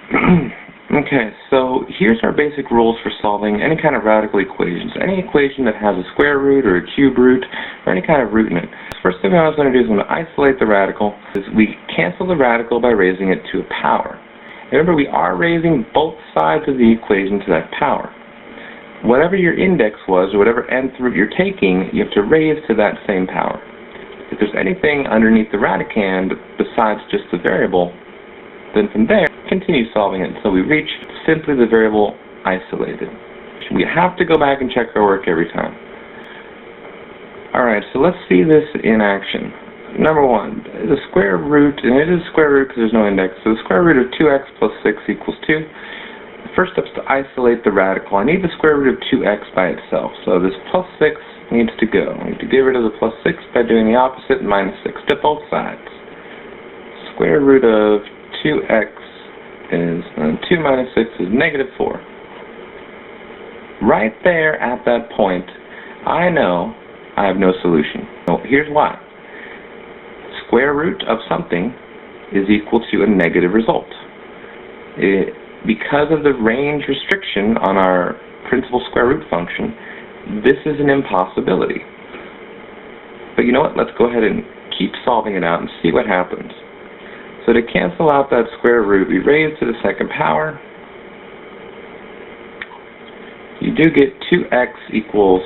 Okay, so here's our basic rules for solving any kind of radical equations. Any equation that has a square root or a cube root or any kind of root in it. First thing I was going to do is I'm going to isolate the radical. We cancel the radical by raising it to a power. Remember, we are raising both sides of the equation to that power. Whatever your index was, or whatever nth root you're taking, you have to raise to that same power. If there's anything underneath the radicand besides just the variable, then from there, continue solving it until we reach simply the variable isolated. We have to go back and check our work every time. Alright, so let's see this in action. Number one, the square root, and it is square root because there's no index, so the square root of 2x plus 6 equals 2. The first step is to isolate the radical. I need the square root of 2x by itself, so this plus 6 needs to go. I need to get rid of the plus 6 by doing the opposite, minus 6 to both sides. Square root of 2x is, 2 minus 6 is negative 4. Right there at that point, I know I have no solution. So here's why. Square root of something is equal to a negative result. Because of the range restriction on our principal square root function, this is an impossibility. But you know what? Let's go ahead and keep solving it out and see what happens. So to cancel out that square root, we raise to the second power. You do get 2x equals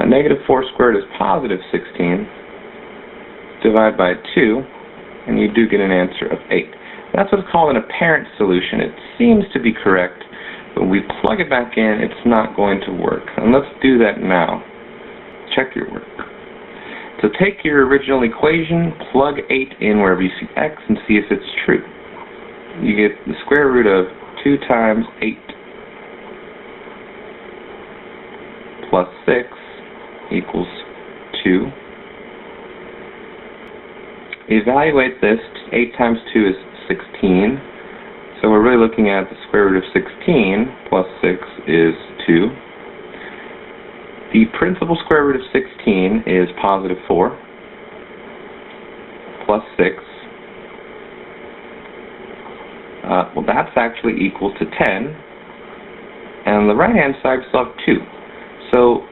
negative 4 squared is positive 16. Divide by 2, and you do get an answer of 8. That's what's called an apparent solution. It seems to be correct, but when we plug it back in, it's not going to work. And let's do that now. Check your work. So take your original equation, plug 8 in wherever you see x, and see if it's true. You get the square root of 2 times 8 plus 6 equals 2. Evaluate this. 8 times 2 is 16. So we're really looking at the square root of 16 plus 6 is 2. The principal square root of 16 is positive 4 plus 6. Well, that's actually equal to 10. And on the right-hand side, we still have 2. So,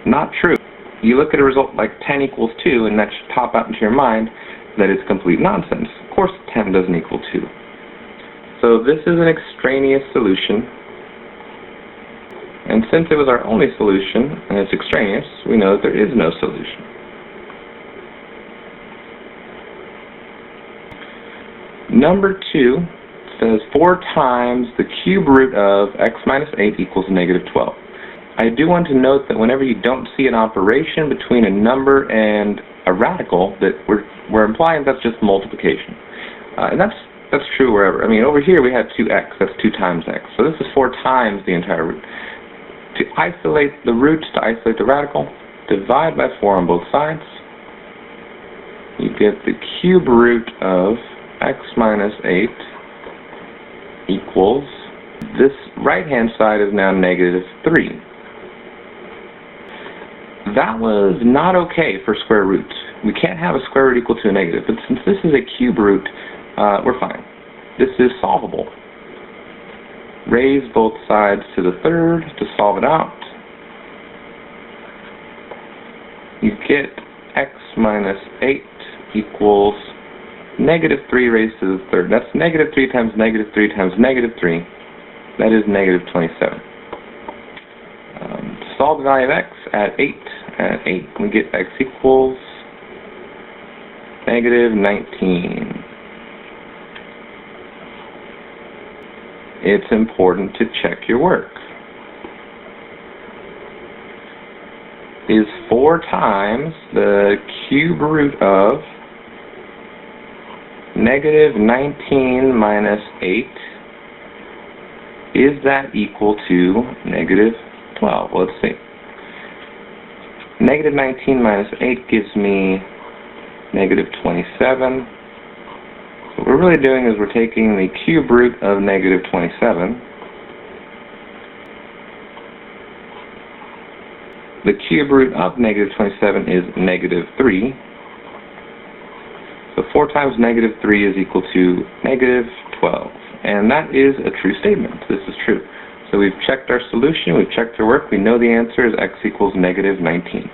not true. You look at a result like 10 equals 2, and that should pop out into your mind that it's complete nonsense. Of course 10 doesn't equal 2. So this is an extraneous solution. And since it was our only solution, and it's extraneous, we know that there is no solution. Number 2 says 4 times the cube root of x minus 8 equals negative 12. I do want to note that whenever you don't see an operation between a number and a radical, that we're implying that's just multiplication. And that's true wherever. I mean, over here we have 2x, that's 2 times x. So this is 4 times the entire root. To isolate the roots, to isolate the radical, divide by 4 on both sides. You get the cube root of x minus 8 equals, this right-hand side is now negative 3. That was not okay for square roots. We can't have a square root equal to a negative, but since this is a cube root, we're fine. This is solvable. Raise both sides to the third to solve it out. You get x minus 8 equals negative 3 raised to the third. That's negative 3 times negative 3 times negative 3. That is negative 27. To solve the value of x, add 8. At 8, we get x equals negative 19. It's important to check your work. Is 4 times the cube root of negative 19 minus 8, is that equal to negative 12? Well, let's see. Negative 19 minus 8 gives me negative 27. So what we're really doing is we're taking the cube root of negative 27. The cube root of negative 27 is negative 3. So 4 times negative 3 is equal to negative 12. And that is a true statement. This is true. So we've checked our solution, we've checked our work, we know the answer is x equals -19.